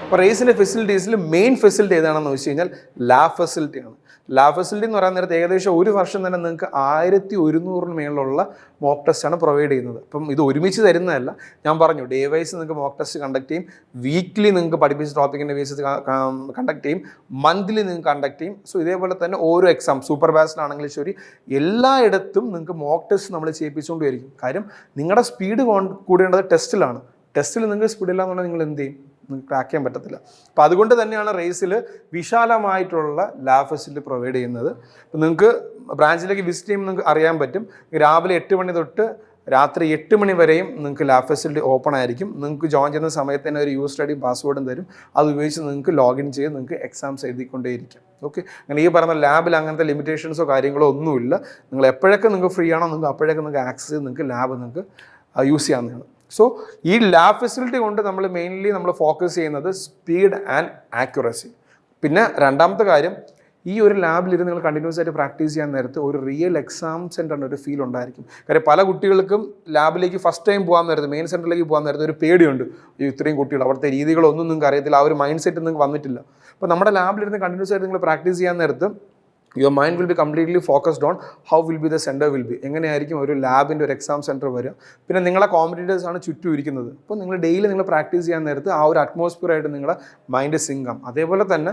അപ്പോൾ റേസിൻ്റെ ഫെസിലിറ്റീസിൽ main facility ഏതാണെന്ന് വെച്ച് കഴിഞ്ഞാൽ ലാബ് ഫെസിലിറ്റിയാണ്. ലാബ് ഫെസിലിറ്റി എന്ന് പറയാൻ നേരത്തെ ഏകദേശം ഒരു വർഷം തന്നെ നിങ്ങൾക്ക് 1100 മേളിലുള്ള മോക്ക് ടെസ്റ്റാണ് പ്രൊവൈഡ് ചെയ്യുന്നത്. അപ്പം ഇത് ഒരുമിച്ച് തരുന്നതല്ല, ഞാൻ പറഞ്ഞു ഡേ വൈസ് നിങ്ങൾക്ക് മോക്ക് ടെസ്റ്റ് കണ്ടക്ട് ചെയ്യും, വീക്ക്ലി നിങ്ങൾക്ക് പഠിപ്പിച്ച ടോപ്പിക്കിൻ്റെ ബേസിസ് കണ്ടക്ട് ചെയ്യും, മന്ത്ലി നിങ്ങൾക്ക് കണ്ടക്ട് ചെയ്യും. സോ ഇതേപോലെ തന്നെ ഓരോ എക്സാം സൂപ്പർവൈസ്ഡാണെങ്കിലും ശരി എല്ലായിടത്തും നിങ്ങൾക്ക് മോക്ക് ടെസ്റ്റ് നമ്മൾ ചെയ്യിപ്പിച്ചുകൊണ്ടിരിക്കും. കാര്യം നിങ്ങളുടെ സ്പീഡ് കൂടേണ്ടത് ടെസ്റ്റിലാണ്. ടെസ്റ്റിൽ നിങ്ങൾക്ക് സ്പീഡില്ല എന്നുണ്ടെങ്കിൽ നിങ്ങൾ എന്ത് ചെയ്യും? നിങ്ങൾക്ക് ക്രാക്ക് ചെയ്യാൻ പറ്റത്തില്ല. അപ്പോൾ അതുകൊണ്ട് തന്നെയാണ് റേസിൽ വിശാലമായിട്ടുള്ള ലാബ് ഫെസിലിറ്റി പ്രൊവൈഡ് ചെയ്യുന്നത്. അപ്പോൾ നിങ്ങൾക്ക് ബ്രാഞ്ചിലേക്ക് വിസിറ്റ് ചെയ്യുമ്പോൾ നിങ്ങൾക്ക് അറിയാൻ പറ്റും, രാവിലെ 8 മണി തൊട്ട് രാത്രി 8 മണി വരെയും നിങ്ങൾക്ക് ലാബ് ഫെസിലിറ്റി ഓപ്പൺ ആയിരിക്കും. നിങ്ങൾക്ക് ജോയിൻ ചെയ്യുന്ന സമയത്ത് തന്നെ ഒരു യൂസർ ഐ ഡിയും പാസ്വേഡും തരും. അത് ഉപയോഗിച്ച് നിങ്ങൾക്ക് ലോഗിൻ ചെയ്ത് നിങ്ങൾക്ക് എക്സാംസ് എഴുതിക്കൊണ്ടേയിരിക്കും. ഓക്കെ, അങ്ങനെ ഈ പറഞ്ഞ ലാബിൽ അങ്ങനത്തെ ലിമിറ്റേഷൻസോ കാര്യങ്ങളോ ഒന്നുമില്ല. നിങ്ങൾ എപ്പോഴൊക്കെ നിങ്ങൾക്ക് ഫ്രീ ആണോ നിങ്ങൾക്ക് അപ്പോഴൊക്കെ നിങ്ങൾക്ക് ആക്സസ് ചെയ്ത് നിങ്ങൾക്ക് ലാബ് നിങ്ങൾക്ക് യൂസ് ചെയ്യാവുന്നതാണ്. സോ ഈ ലാബ് ഫെസിലിറ്റി കൊണ്ട് നമ്മൾ മെയിൻലി നമ്മൾ ഫോക്കസ് ചെയ്യുന്നത് സ്പീഡ് ആൻഡ് ആക്യുറസി. പിന്നെ രണ്ടാമത്തെ കാര്യം, ഈ ഒരു ലാബിലിരുന്ന് നിങ്ങൾ കണ്ടിന്യൂസ് ആയിട്ട് പ്രാക്ടീസ് ചെയ്യാൻ നേരത്ത് ഒരു റിയൽ എക്സാം സെൻ്ററിൻ്റെ ഒരു ഫീൽ ഉണ്ടായിരിക്കും. കാര്യം പല കുട്ടികൾക്കും ലാബിലേക്ക് ഫസ്റ്റ് ടൈം പോകാൻ നേരത്ത്, മെയിൻ സെൻറ്ററിലേക്ക് പോകാൻ നേരത്ത് ഒരു പേടിയുണ്ട്. ഇത്രയും കുട്ടികൾ, അവിടുത്തെ രീതികളൊന്നും നിങ്ങൾക്ക് അറിയത്തില്ല, ആ ഒരു മൈൻഡ് സെറ്റ് നിങ്ങൾക്ക് വന്നിട്ടില്ല. അപ്പോൾ നമ്മുടെ ലാബിലിരുന്ന് കണ്ടിന്യൂസ് ആയിട്ട് നിങ്ങൾ പ്രാക്ടീസ് ചെയ്യാൻ നേരത്ത് your mind will be completely focused on how will be the centre will be, എങ്ങനെയായിരിക്കും ഒരു ലാബിൻ്റെ ഒരു എക്സാം സെൻറ്റർ വരിക. പിന്നെ നിങ്ങളെ കോമ്പറ്റീറ്റേഴ്സാണ് ചുറ്റും ഇരിക്കുന്നത്. അപ്പോൾ നിങ്ങൾ ഡെയിലി നിങ്ങൾ പ്രാക്ടീസ് ചെയ്യാൻ നേരത്ത് ആ ഒരു അറ്റ്മോസ്ഫിയറായിട്ട് നിങ്ങളുടെ മൈൻഡ് സിങ്കാം. അതേപോലെ തന്നെ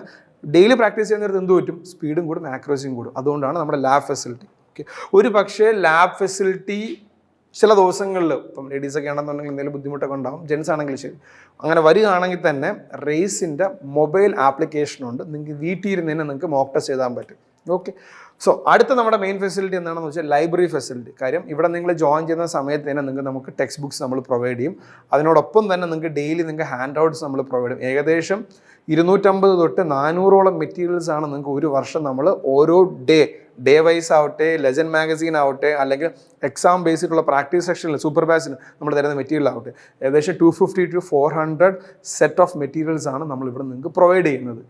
ഡെയിലി പ്രാക്ടീസ് ചെയ്യുന്ന നേരത്ത് എന്ത് പറ്റും? സ്പീഡും കൂടും, ആക്യുറസിയും കൂടും. അതുകൊണ്ടാണ് നമ്മുടെ ലാബ് ഫെസിലിറ്റി. ഓക്കെ, ഒരു പക്ഷേ ലാബ് ഫെസിലിറ്റി ചില ദിവസങ്ങളിൽ ഇപ്പം ലേഡീസൊക്കെ ആണെന്നുണ്ടെങ്കിൽ എന്തെങ്കിലും ബുദ്ധിമുട്ടൊക്കെ ഉണ്ടാകും, ജെൻസ് ആണെങ്കിലും ശരി, അങ്ങനെ വരികയാണെങ്കിൽ തന്നെ റേസിൻ്റെ മൊബൈൽ ആപ്ലിക്കേഷനുണ്ട്. നിങ്ങൾക്ക് വീട്ടിൽ ഇരുന്ന് തന്നെ നിങ്ങൾക്ക് മോക്ക് ടെസ്റ്റ് എഴുതാൻ പറ്റും. ഓക്കെ, സോ അടുത്ത നമ്മുടെ മെയിൻ ഫെസിലിറ്റി എന്താണെന്ന് വെച്ചാൽ ലൈബ്രറി ഫെസിലിറ്റി. കാര്യം ഇവിടെ നിങ്ങൾ ജോയിൻ ചെയ്യുന്ന സമയത്ത് തന്നെ നമുക്ക് ടെക്സ്റ്റ് ബുക്സ് നമ്മൾ പ്രൊവൈഡ് ചെയ്യും. അതിനോടൊപ്പം തന്നെ നിങ്ങൾക്ക് ഡെയിലി നിങ്ങൾക്ക് ഹാൻഡ് ഔട്ട്സ് നമ്മൾ പ്രൊവൈഡ് ചെയ്യും. ഏകദേശം 250 തൊട്ട് 400ഓളം മെറ്റീരിയൽസ് ആണ് നിങ്ങൾക്ക് ഒരു വർഷം നമ്മൾ ഓരോ ഡേ വൈസ് ആവട്ടെ, ലെജൻഡ് മാഗസീൻ ആവട്ടെ, അല്ലെങ്കിൽ എക്സാം ബേസിലുള്ള പ്രാക്ടീസ് സെക്ഷനിൽ സൂപ്പർവൈസിന് നമ്മൾ തരുന്ന മെറ്റീരിയൽ ആവട്ടെ, ഏകദേശം 250 to 400 സെറ്റ് ഓഫ് മെറ്റീരിയൽസ് ആണ് നമ്മളിവിടെ നിങ്ങൾക്ക് പ്രൊവൈഡ് ചെയ്യുന്നത്.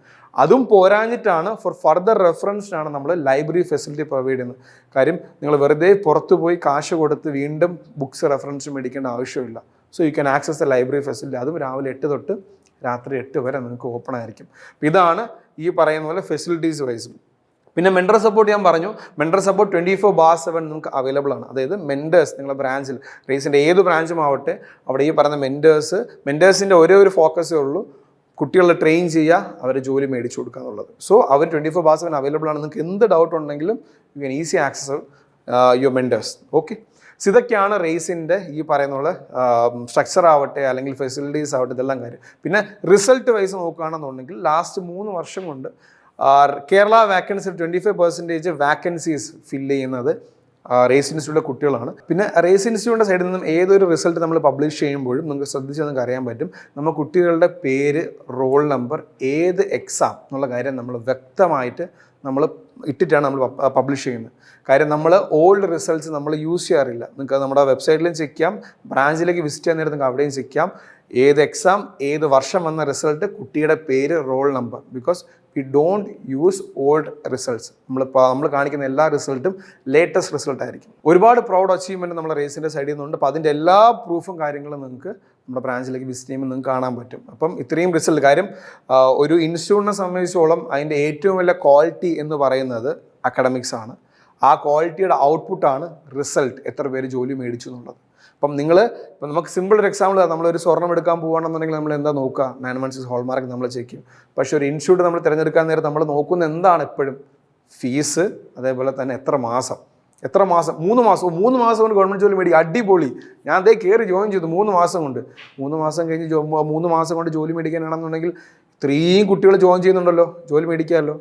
അതും പോരാഞ്ഞിട്ടാണ് ഫോർ ഫർദർ റെഫറൻസിനാണ് നമ്മൾ ലൈബ്രറി ഫെസിലിറ്റി പ്രൊവൈഡ് ചെയ്യുന്നത്. കാര്യം നിങ്ങൾ വെറുതെ പുറത്തു പോയി കാശ് കൊടുത്ത് വീണ്ടും ബുക്സ് റെഫറൻസ് മേടിക്കേണ്ട ആവശ്യമില്ല. So you can access the library facility. അതും രാവിലെ 8 തൊട്ട് രാത്രി 8 വരെ നിങ്ങൾക്ക് ഓപ്പൺ ആയിരിക്കും. ഇതാണ് ഈ പറയുന്ന പോലെ ഫെസിലിറ്റീസ് വൈസ്. പിന്നെ മെൻറ്റർ സപ്പോർട്ട് ഞാൻ പറഞ്ഞു, മെൻറ്റർ സപ്പോർട്ട് 24/7 നമുക്ക് അവൈലബിൾ ആണ്. അതായത് മെൻറ്റേഴ്സ് നിങ്ങളുടെ ബ്രാഞ്ചിൽ, റേസിൻ്റെ ഏത് ബ്രാഞ്ചും ആവട്ടെ, അവിടെ ഈ പറയുന്ന മെൻറ്റേഴ്സിൻ്റെ ഒരേ ഒരു ഫോക്കസേ ഉള്ളൂ, കുട്ടികളെ ട്രെയിൻ ചെയ്യുക, അവരെ ജോലി മേടിച്ചു കൊടുക്കുക എന്നുള്ളത്. സോ അവർ 24/7 അവൈലബിൾ ആണ്. നിങ്ങൾക്ക് എന്ത് ഡൗട്ട് ഉണ്ടെങ്കിലും you can easy access your mentors. Okay, so ഇതൊക്കെയാണ് റേസിൻ്റെ ഈ പറയുന്ന പോലെ സ്ട്രക്ചർ ആവട്ടെ അല്ലെങ്കിൽ ഫെസിലിറ്റീസ് ആവട്ടെ, ഇതെല്ലാം കാര്യം. പിന്നെ റിസൾട്ട് വൈസ് നോക്കുകയാണെന്നുണ്ടെങ്കിൽ ലാസ്റ്റ് 3 വർഷം കൊണ്ട് കേരള വാക്കൻസി 25% വാക്കൻസീസ് ഫില്ല് ചെയ്യുന്നത് റേസ് ഇൻസ്റ്റിറ്റ്യൂട്ടിലെ കുട്ടികളാണ്. പിന്നെ റേസ് ഇൻസ്റ്റിറ്റ്യൂട്ടിൻ്റെ സൈഡിൽ നിന്നും ഏതൊരു റിസൾട്ട് നമ്മൾ പബ്ലിഷ് ചെയ്യുമ്പോഴും നിങ്ങൾക്ക് ശ്രദ്ധിച്ച് നമുക്ക് അറിയാൻ പറ്റും, നമ്മൾ കുട്ടികളുടെ പേര്, റോൾ നമ്പർ, ഏത് എക്സാം എന്നുള്ള കാര്യം നമ്മൾ വ്യക്തമായിട്ട് നമ്മൾ ഇട്ടിട്ടാണ് നമ്മൾ പബ്ലിഷ് ചെയ്യുന്നത്. കാര്യം നമ്മൾ ഓൾഡ് റിസൾട്ട്സ് നമ്മൾ യൂസ് ചെയ്യാറില്ല. നിങ്ങൾക്ക് നമ്മുടെ വെബ്സൈറ്റിലും ചെക്ക് ചെയ്യാം, ബ്രാഞ്ചിലേക്ക് വിസിറ്റ് ചെയ്യാൻ നേരത്ത് നിങ്ങൾക്ക് അവിടെയും ചെക്ക് ചെയ്യാം. ഏത് എക്സാം, ഏത് വർഷം വന്ന റിസൾട്ട്, കുട്ടിയുടെ പേര്, roll number. Because we don't use old results. നമ്മൾ കാണിക്കുന്ന എല്ലാ റിസൾട്ടും ലേറ്റസ്റ്റ് റിസൾട്ട് ആയിരിക്കും. ഒരുപാട് പ്രൗഡ് അച്ചീവ്മെൻറ്റ് നമ്മുടെ റേസിൻ്റെ സൈഡിൽ നിന്നുണ്ട്. അപ്പോൾ അതിൻ്റെ എല്ലാ പ്രൂഫും കാര്യങ്ങളും നിങ്ങൾക്ക് നമ്മുടെ ബ്രാഞ്ചിലേക്ക് വിസിറ്റ് ചെയ്യുമ്പോൾ നിങ്ങൾക്ക് കാണാൻ പറ്റും. അപ്പം ഇത്രയും റിസൾട്ട്, കാര്യം ഒരു ഇൻസ്റ്റിറ്റ്യൂട്ടിനെ സംബന്ധിച്ചോളം അതിൻ്റെ ഏറ്റവും വലിയ ക്വാളിറ്റി എന്ന് പറയുന്നത് അക്കാഡമിക്സ് ആണ്. ആ ക്വാളിറ്റിയുടെ ഔട്ട്പുട്ടാണ് റിസൾട്ട്, എത്ര പേര് ജോലി മേടിച്ചു എന്നുള്ളത്. അപ്പം നമുക്ക് സിമ്പിൾ ഒരു എക്സാമ്പിൾ, നമ്മളൊരു സ്വർണ്ണം എടുക്കാൻ പോകുകയാണെന്നുണ്ടെങ്കിൽ നമ്മൾ എന്താ നോക്കുക? 9 months ഹോൾമാർക്ക് നമ്മൾ ചെക്ക് ചെയ്യും. പക്ഷേ ഒരു ഇൻസ്റ്റിറ്റ്യൂട്ട് നമ്മൾ തിരഞ്ഞെടുക്കാൻ നേരം നമ്മൾ നോക്കുന്ന എന്താണ് എപ്പോഴും? ഫീസ്, അതേപോലെ തന്നെ എത്ര മാസം. 3 മാസം കൊണ്ട് ഗവൺമെൻറ് ജോലി മേടിക്കുക, അടിപൊളി. ഞാൻ അതേ കയറി ജോയിൻ ചെയ്തു 3 മാസം കൊണ്ട്. 3 മാസം കഴിഞ്ഞ് 3 മാസം കൊണ്ട് ജോലി മേടിക്കാനാണെന്നുണ്ടെങ്കിൽ ഇത്രയും കുട്ടികൾ ജോയിൻ ചെയ്യുന്നുണ്ടല്ലോ, ജോലി മേടിക്കാമല്ലോ.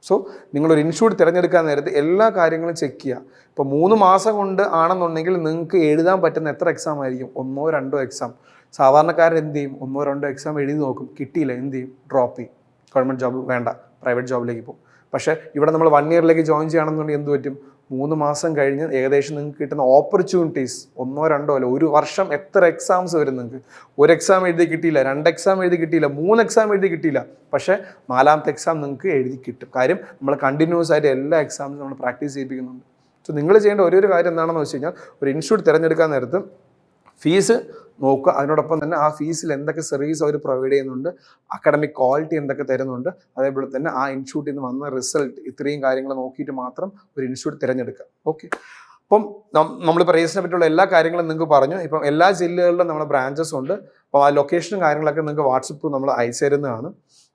സോ നിങ്ങളൊരു ഇൻസ്റ്റിറ്റ്യൂട്ട് തിരഞ്ഞെടുക്കാൻ നേരത്ത് എല്ലാ കാര്യങ്ങളും ചെക്ക് ചെയ്യുക. ഇപ്പോൾ 3 മാസം കൊണ്ട് ആണെന്നുണ്ടെങ്കിൽ നിങ്ങൾക്ക് എഴുതാൻ പറ്റുന്ന എത്ര എക്സാം ആയിരിക്കും? 1-2 എക്സാം. സാധാരണക്കാരൻ എന്ത് ചെയ്യും? 1-2 എക്സാം എഴുതി നോക്കും, കിട്ടിയില്ല എന്ത് ചെയ്യും? ഡ്രോപ്പ് ചെയ്യും. ഗവൺമെൻറ് ജോബ് വേണ്ട, പ്രൈവറ്റ് ജോബിലേക്ക് പോകും. പക്ഷേ ഇവിടെ നമ്മൾ 1 ഇയറിലേക്ക് ജോയിൻ ചെയ്യുകയാണെന്നുണ്ടെങ്കിൽ എന്ത് പറ്റും? 3 മാസം കഴിഞ്ഞ് ഏകദേശം നിങ്ങൾക്ക് കിട്ടുന്ന ഓപ്പർച്യൂണിറ്റീസ് 1-2 അല്ല, ഒരു വർഷം എത്ര എക്സാംസ് വരും നിങ്ങൾക്ക്? 1 എക്സാം എഴുതി കിട്ടിയില്ല, 2 എക്സാം എഴുതി കിട്ടിയില്ല, 3 എക്സാം എഴുതി കിട്ടിയില്ല, പക്ഷേ 4ാമത്തെ എക്സാം നിങ്ങൾക്ക് എഴുതി കിട്ടും. കാര്യം നമ്മൾ കണ്ടിന്യൂസ് ആയിട്ട് എല്ലാ എക്സാംസും നമ്മൾ പ്രാക്ടീസ് ചെയ്യിപ്പിക്കുന്നുണ്ട്. സോ നിങ്ങൾ ചെയ്യേണ്ട ഒരു കാര്യം എന്താണെന്ന് വെച്ച് കഴിഞ്ഞാൽ, ഒരു ഇൻസ്റ്റിറ്റ്യൂട്ട് തിരഞ്ഞെടുക്കാൻ നേരത്ത് ഫീസ് നോക്കുക. അതിനോടൊപ്പം തന്നെ ആ ഫീസിൽ എന്തൊക്കെ സർവീസ് അവർ പ്രൊവൈഡ് ചെയ്യുന്നുണ്ട്, അക്കാഡമിക് ക്വാളിറ്റി എന്തൊക്കെ തരുന്നുണ്ട്, അതേപോലെ തന്നെ ആ ഇൻസ്റ്റിറ്റ്യൂട്ടിൽ നിന്ന് വന്ന റിസൾട്ട്, ഇത്രയും കാര്യങ്ങൾ നോക്കിയിട്ട് മാത്രം ഒരു ഇൻസ്റ്റിറ്റ്യൂട്ട് തിരഞ്ഞെടുക്കുക. ഓക്കെ. അപ്പം നമ്മളിപ്പോൾ റേസിനെ പറ്റിയുള്ള എല്ലാ കാര്യങ്ങളും നിങ്ങൾക്ക് പറഞ്ഞു. ഇപ്പം എല്ലാ ജില്ലകളിലും നമ്മുടെ ബ്രാഞ്ചസ് ഉണ്ട്. അപ്പോൾ ആ ലൊക്കേഷനും കാര്യങ്ങളൊക്കെ നിങ്ങൾക്ക് വാട്സപ്പ് നമ്മൾ അയച്ചു തരുന്നതാണ്.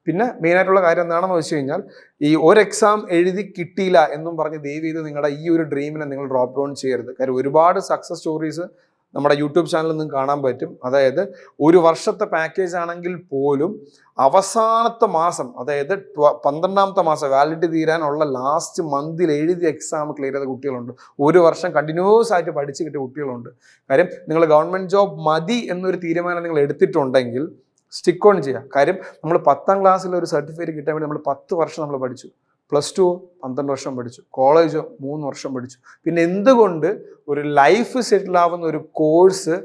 പിന്നെ മെയിനായിട്ടുള്ള കാര്യം എന്താണെന്ന് വെച്ച് കഴിഞ്ഞാൽ, ഈ ഒരു എക്സാം എഴുതി കിട്ടിയില്ല എന്നും പറഞ്ഞ് ദയവ് ചെയ്ത് നിങ്ങളുടെ ഈ ഒരു ഡ്രീമിനെ നിങ്ങൾ ഡ്രോപ്പ് ഡൗൺ ചെയ്യരുത്. കാര്യം ഒരുപാട് സക്സസ് സ്റ്റോറീസ് നമ്മുടെ യൂട്യൂബ് ചാനലിൽ നിങ്ങൾക്ക് കാണാൻ പറ്റും. അതായത് ഒരു വർഷത്തെ പാക്കേജ് ആണെങ്കിൽ പോലും അവസാനത്തെ മാസം, അതായത് 12ാമത്തെ മാസം വാലിഡിറ്റി തീരാനുള്ള ലാസ്റ്റ് മന്തിൽ എഴുതി എക്സാം ക്ലിയർ ചെയ്ത കുട്ടികളുണ്ട്. ഒരു വർഷം കണ്ടിന്യൂസ് ആയിട്ട് പഠിച്ച് കിട്ടിയ കുട്ടികളുണ്ട്. കാര്യം നിങ്ങൾ ഗവൺമെൻറ് ജോബ് മതി എന്നൊരു തീരുമാനം നിങ്ങൾ എടുത്തിട്ടുണ്ടെങ്കിൽ സ്റ്റിക്ക് ഓൺ ചെയ്യുക. കാര്യം നമ്മൾ 10ാം ക്ലാസ്സിൽ ഒരു സർട്ടിഫിക്കറ്റ് കിട്ടാൻ വേണ്ടി നമ്മൾ 10 വർഷം നമ്മൾ പഠിച്ചു. +2 12 വർഷം പഠിച്ചു, കോളേജോ 3 വർഷം പഠിച്ചു. പിന്നെ എന്തുകൊണ്ട് ഒരു ലൈഫ് സെറ്റിൽ ആവുന്ന ഒരു കോഴ്സ്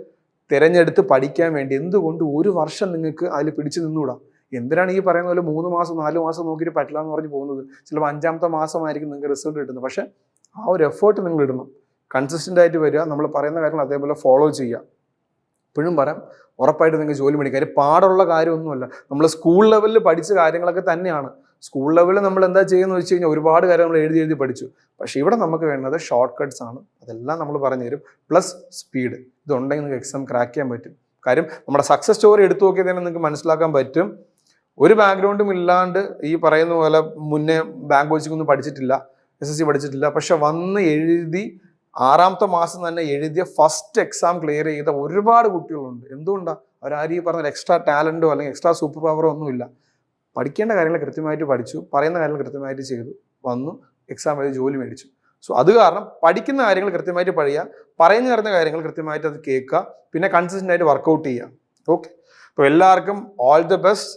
തിരഞ്ഞെടുത്ത് പഠിക്കാൻ വേണ്ടി എന്തുകൊണ്ട് ഒരു വർഷം നിങ്ങൾക്ക് അതിൽ പിടിച്ചു നിന്നുകൂടാ? എന്തിനാണ് ഈ പറയുന്ന പോലെ 3 മാസം 4 മാസം നോക്കിയിട്ട് പറ്റില്ല എന്ന് പറഞ്ഞ് പോകുന്നത്? ചിലപ്പോൾ 5ാമത്തെ മാസമായിരിക്കും നിങ്ങൾക്ക് റിസൾട്ട് കിട്ടുന്നത്. പക്ഷേ ആ ഒരു എഫേർട്ട് നിങ്ങൾ ഇടണം. കൺസിസ്റ്റൻ്റ് ആയിട്ട് വരിക, നമ്മൾ പറയുന്ന കാര്യങ്ങൾ അതേപോലെ ഫോളോ ചെയ്യുക. ഇപ്പോഴും പറയാം, ഉറപ്പായിട്ട് നിങ്ങൾക്ക് ജോലി മേടിക്കാം. കാര്യം പാടുള്ള കാര്യമൊന്നുമല്ല. നമ്മൾ സ്കൂൾ ലെവലിൽ പഠിച്ച കാര്യങ്ങളൊക്കെ തന്നെയാണ്. സ്കൂൾ ലെവലിൽ നമ്മൾ എന്താ ചെയ്യുന്നത് വെച്ച് കഴിഞ്ഞാൽ ഒരുപാട് കാര്യം നമ്മൾ എഴുതി പഠിച്ചു. പക്ഷേ ഇവിടെ നമുക്ക് വേണ്ടത് ഷോർട്ട് കട്ട്സ് ആണ്. അതെല്ലാം നമ്മൾ പറഞ്ഞു തരും. Plus speed. ഇതുണ്ടെങ്കിൽ നിങ്ങൾക്ക് എക്സാം ക്രാക്ക് ചെയ്യാൻ പറ്റും. കാര്യം നമ്മുടെ സക്സസ് സ്റ്റോറി എടുത്തു നോക്കിയാൽ തന്നെ നിങ്ങൾക്ക് മനസ്സിലാക്കാൻ പറ്റും. ഒരു ബാക്ക്ഗ്രൗണ്ടും ഇല്ലാണ്ട് ഈ പറയുന്ന പോലെ മുന്നേ ബാങ്ക് കോച്ചിങ്ങൊന്നും പഠിച്ചിട്ടില്ല, SSC പഠിച്ചിട്ടില്ല, പക്ഷെ വന്ന് എഴുതി 6ാമത്തെ മാസം തന്നെ എഴുതിയ ഫസ്റ്റ് എക്സാം ക്ലിയർ ചെയ്ത ഒരുപാട് കുട്ടികളുണ്ട്. എന്തുകൊണ്ടാണ്? അവരാരും ഈ പറഞ്ഞ എക്സ്ട്രാ ടാലൻറ്റോ അല്ലെങ്കിൽ എക്സ്ട്രാ സൂപ്പർ പവറോ ഒന്നുമില്ല. പഠിക്കേണ്ട കാര്യങ്ങൾ കൃത്യമായിട്ട് പഠിച്ചു, പറയുന്ന കാര്യങ്ങൾ കൃത്യമായിട്ട് ചെയ്തു, വന്നു എക്സാം എഴുതി ജോലി മേടിച്ചു. സോ അത് കാരണം പഠിക്കുന്ന കാര്യങ്ങൾ കൃത്യമായിട്ട് പഠിക്കുക, പറഞ്ഞു തരുന്ന കാര്യങ്ങൾ കൃത്യമായിട്ട് അത് കേൾക്കുക, പിന്നെ കൺസിസ്റ്റൻ്റ് ആയിട്ട് വർക്കൗട്ട് ചെയ്യുക. ഓക്കെ. അപ്പോൾ എല്ലാവർക്കും ഓൾ ദി ബെസ്റ്റ്.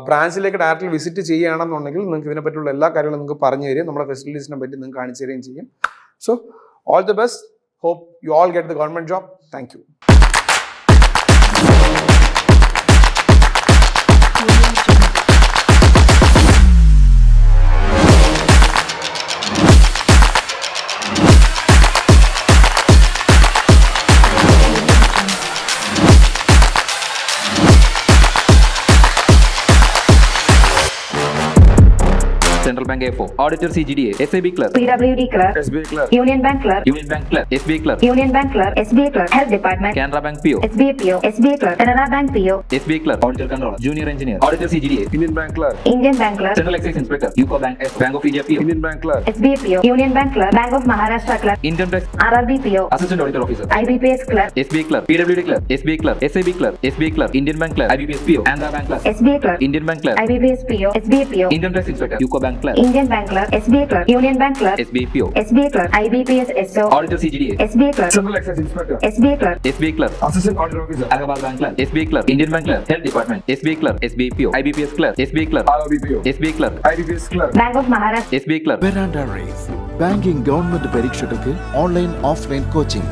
ബ്രാഞ്ചിലേക്ക് ഡയറക്റ്റ്ലി വിസിറ്റ് ചെയ്യുകയാണെന്നുണ്ടെങ്കിൽ നിങ്ങൾക്ക് ഇതിനെപ്പറ്റിയുള്ള എല്ലാ കാര്യങ്ങളും നിങ്ങൾക്ക് പറഞ്ഞു തരും, നമ്മുടെ ഫെസിലിറ്റീസിനെ പറ്റി നിങ്ങൾക്ക് കാണിച്ചു തരികയും ചെയ്യും. So all the best. Hope you all get the government job. Thank you. Central Bank A4, Auditor CGDA, SAB Clerk, PWD Clerk, SBI Clerk, Union Bank Clerk, Union Bank Clerk, SBI Clerk, Union Bank Clerk, SBA Clerk, Health Department, Canara Bank PO, SBA PO, SBA Clerk, Canara Bank PO, SBI Clerk, Auditor Controller, Junior Engineer, Auditor CGDA, Indian Bank Clerk, Indian Bank Clerk, Central Excise Inspector, UCO Bank S, Bank of India PO, Indian Bank Clerk, SBA PO, Union Bank Clerk, Bank of Maharashtra Clerk, Income Tax, RRB PO, Assistant Auditor Officer, IBPS Clerk, SBI Clerk, PWD Clerk, SBI Clerk, SAB Clerk, SBI Clerk, Indian Bank Clerk, IBPS PO, Canara Bank Clerk, SBA Clerk, Indian Bank Clerk, IBPS PO, SBA PO, Income Tax Inspector, UCO Bank Clerk, Indian Bank Clerk, SBA Clerk, Union Bank Clerk, SBI PO, SBA Clerk, IBPS SO, Auditor CGDA, SBA Clerk, Central Excise Inspector, SBA Clerk, SBI Clerk, Assistant Auditor Officer, Ahmedabad Bank Clerk, SBI Clerk, Indian Bank Clerk, Health Department, SBI Clerk, SBI PO, IBPS Clerk, SBI Clerk, RRBPO, SBI Clerk, IBPS Clerk, Bank of Maharashtra, SBI Clerk. Veranda Race. Banking government പരീക്ഷകൾക്ക് online offline coaching.